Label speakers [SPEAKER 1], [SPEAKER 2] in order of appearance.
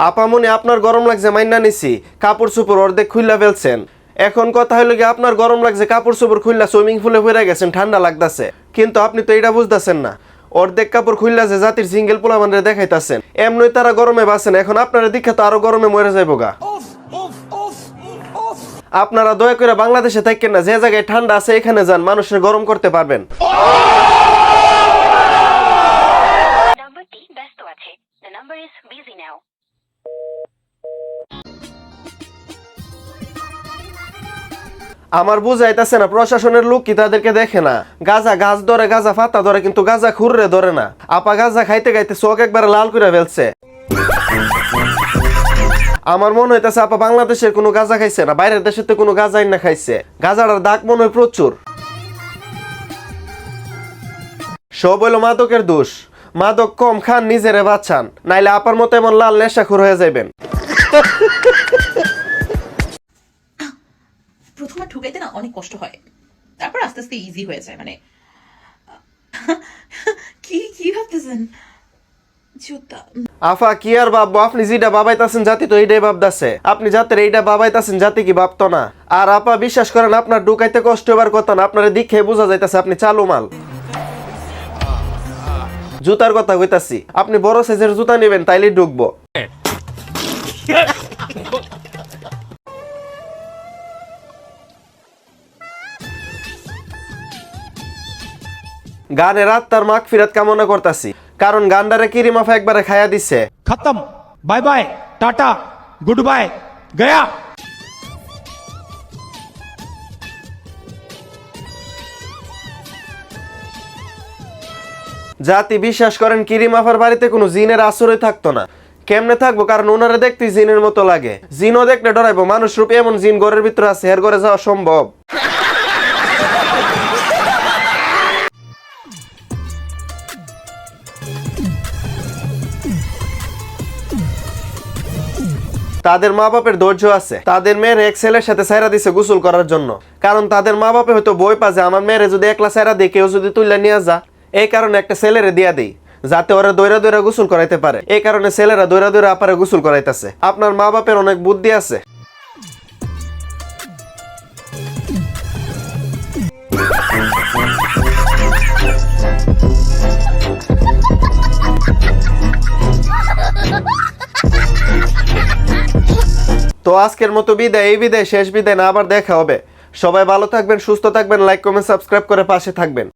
[SPEAKER 1] আপামনি আপনার গরম লাগছে মাইনা নিছি, কাপড় চোপড় অর্ধেক খুইলা ফেলছেন। এখন কথা হইলো কি আপনার গরম লাগছে কাপড় চোপড় খুইলা সুইমিং পুলে পড়ে গেছেন, ঠান্ডা লাগতাছে। কিন্তু আপনি তো এটা বুঝতেছেন না, অর্ধেক কাপড় খুইলা যে জাতির সিঙ্গেল পোলাবানরে দেখাইতাছেন, এমনই তারা গরমে বাঁচেন। এখন আপনারা দীক্ষা তো আরো গরমে মরে যাইব গা। আপনারা দয়া করে বাংলাদেশে থাকেন না, যে জায়গায় ঠান্ডা আছে এখানে যান, মানুষের গরম করতে পারবেন।
[SPEAKER 2] নাম্বারটি ব্যস্ত আছে। The number is busy now.
[SPEAKER 1] আমার বুঝাইতাছে না, প্রশাসনের লোক কি তাদেরকে দেখে না? গাজা গাছ ধরে, গাজা ফাতা ধরে, কিন্তু গাজা খুররে ধরে না। আপা গাজা খাইতে খাইতে চোখ একবারে লাল করে ফেলছে। আমার মনে হইতাছে আপা বাংলাদেশের কোনো গাজা খাইছে না, বাইরের দেশের তো কোনো গাজাই না খাইছে। গাজাটার দাগ মনে হয় প্রচুর। সব হইলো মাদকের দোষ। মাদক কম খান, নিজেরে বাঁচান, নাইলে আপার মতো এমন লাল নেশাখোর হয়ে যাবেন।
[SPEAKER 3] প্রথমবার ঢুকাইতে না অনেক কষ্ট হয়, তারপর আস্তে আস্তে ইজি হয়ে যায়। মানে কি কি ভাবতেছেন? জুতা
[SPEAKER 1] আফা কি আর ভাববো, আপনি যেটা বাবাইতাছেন জাতি তো এইটাই ভাবতাছে। আপনি জাতের এইটা বাবাইতাছেন, জাতি কি ভাবতো না? আর আপা বিশ্বাস করেন, আপনার ঢুকাইতে কষ্ট হবার কথা না, আপনার দিকে বোঝা যাইতাছে আপনি চালু মাল। জুতার কথা কইতাছি, আপনি বড় সাইজের জুতা নেবেন তাইলে ঢুকবো। গানের আত্মার মাগফিরাত কামনা করতাছি, কারণ গান্ডারে কিরিমাফা একবারে খায়া দিছে।
[SPEAKER 4] खत्म, bye bye, tata, goodbye, गया।
[SPEAKER 1] জাতি বিশ্বাস করেন কিরিমাফার বাড়িতে কোনো জিনের আশ্রয় থাকতো না। কেমনে থাকবো? কারণ ওনারা দেখতে জিনের মতো লাগে। জিনও দেখলে ডরাইবো, মানুষ রূপে এমন জিন ঘরের ভিতরে আছে, এর ঘরে যাওয়া সম্ভব? তাদের মা বাপের ধৈর্য আছে, তাদের মেয়ের এক ছেলের সাথে সাইরা দিছে গোসল করার জন্য। কারণ তাদের মা বাপে হয়তো বই পাজে আমার মেয়েরে যদি একলা সাইরা দিয়ে কেউ যদি তুললে নিয়ে যা, এই কারণে একটা ছেলেরে দিয়া দেই যাতে ওরা দৈরা দৈরা গোসল করাইতে পারে। এই কারণে ছেলেরা দৈরা দৈরা আপারে গোসল করাইতেছে। আপনার মা বাপের অনেক বুদ্ধি আছে। তো আজকের মতো বিদায়, এই বিদায় শেষ বিদায় না, আবার দেখা হবে। সবাই ভালো থাকবেন, সুস্থ থাকবেন, লাইক কমেন্ট সাবস্ক্রাইব করে পাশে থাকবেন।